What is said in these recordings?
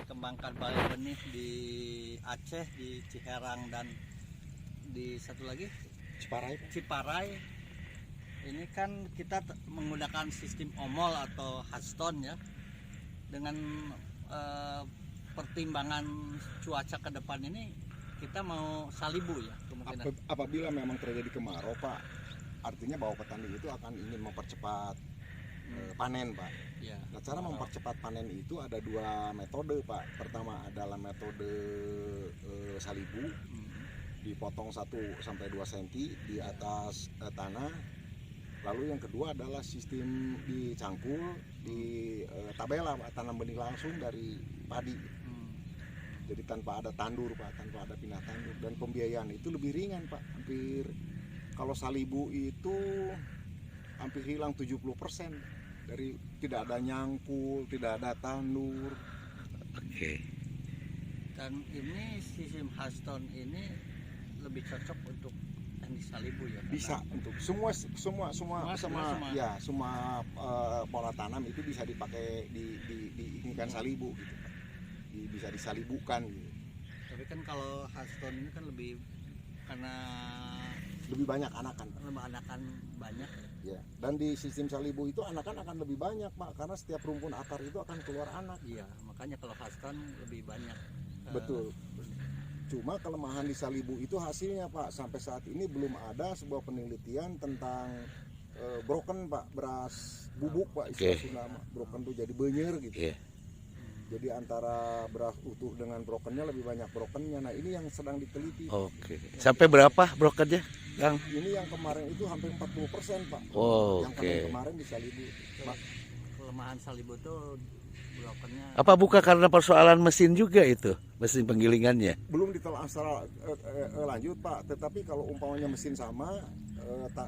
kembangkan balai benih di Aceh, di Ciherang, dan di satu lagi Ciparai. Ini kan kita menggunakan sistem omol atau hardstone ya, dengan pertimbangan cuaca ke depan ini kita mau salibu ya kemungkinan. Apabila memang terjadi kemarau Pak, artinya bahwa petani itu akan ingin mempercepat panen Pak. Ya, nah cara mempercepat panen itu ada dua metode Pak. Pertama adalah metode salibu, dipotong 1-2 cm di atas tanah. Lalu yang kedua adalah sistem dicangkul di tabela Pak, tanam benih langsung dari padi. Jadi tanpa ada tandur Pak, tanpa ada pindah tandur, dan pembiayaan itu lebih ringan Pak. Hampir kalau salibu itu hampir hilang 70%, dari tidak ada nyangkul, tidak ada tandur. Oke. Dan ini sistem hardstone ini lebih cocok untuk teknik salibu ya? Bisa untuk semua pola tanam itu bisa dipakai diinginkan salibu gitu Pak. Bisa disalibukan gitu. Tapi kan kalau hardstone ini kan lebih karena lebih banyak anakan. Anakan banyak ya. Dan di sistem salibu itu anakan akan lebih banyak Pak, karena setiap rumpun akar itu akan keluar anak. Iya, makanya kalau hardstone lebih banyak. Betul. Cuma kelemahan di salibu itu hasilnya Pak, sampai saat ini belum ada sebuah penelitian tentang broken Pak, beras bubuk Pak, istilah Sunda broken tuh jadi benyer gitu. Jadi antara beras utuh dengan brokennya lebih banyak brokennya. Nah ini yang sedang diteliti. Sampai berapa brokennya, Kang? Ini yang kemarin itu hampir 40% Pak. Yang kemarin di salibu. Kelemahan salibu itu brokennya. Apa bukan karena persoalan mesin juga itu, mesin penggilingannya? Belum ditelaah secara lanjut Pak. Tetapi kalau umpamanya mesin sama,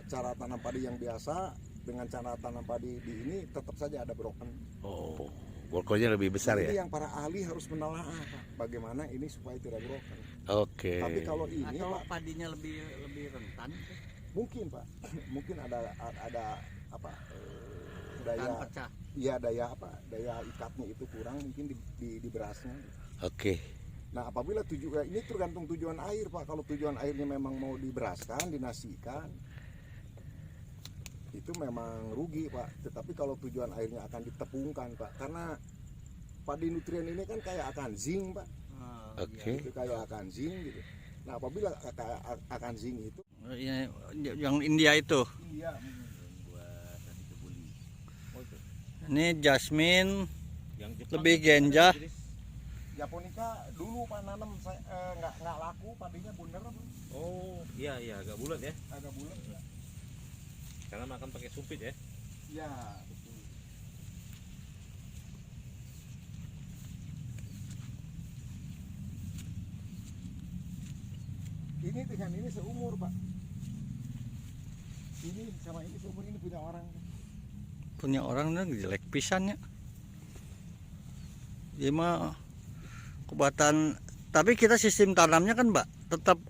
cara tanam padi yang biasa dengan cara tanam padi di ini tetap saja ada broken. Brokennya lebih besar ya? Ini yang para ahli harus menelaah Pak, bagaimana ini supaya tidak broken. Tapi kalau ini atau Pak, padinya lebih rentan? Mungkin Pak, mungkin ada apa daya pecah. Iya, daya ikatnya itu kurang mungkin di berasnya. Nah apabila ini tergantung tujuan air Pak. Kalau tujuan airnya memang mau diberaskan, dinasikan, itu memang rugi Pak. Tetapi kalau tujuan airnya akan ditepungkan Pak, karena padi nutrien ini kan kayak akan zinc Pak. Itu kayak akan zinc gitu. Nah apabila akan zinc itu yang India itu. Ini jasmine yang lebih genjah. Japonica dulu Pak nanam nggak laku, padinya bundar. Iya agak bulat ya. Agak bulat ya. Karena makan pakai sumpit ya. Ya betul. Ini dengan ini seumur Pak. Ini sama ini seumur, ini punya orang. Punya orang nih jelek pisannya. Dia mah kubatan. Tapi kita sistem tanamnya kan Mbak tetap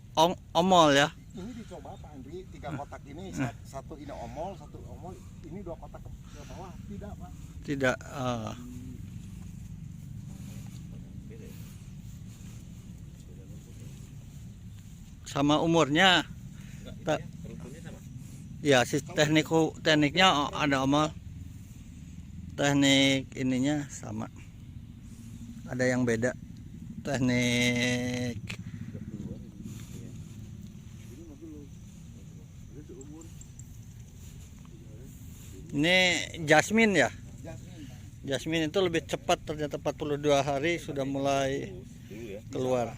omol ya. Ini dicoba Pak Andri, 3 kotak ini, satu ini omol, satu omol, ini 2 kotak ke bawah, tidak Pak. Tidak. Sama umurnya. Ya, tekniknya ada omol. Teknik ininya sama. Ada yang beda. Teknik ini jasmine ya. Jasmine itu lebih cepat, ternyata 42 hari sudah mulai keluar.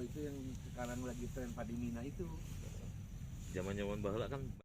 Itu yang sekarang lagi tren padi mina itu. Zaman-zaman baheula kan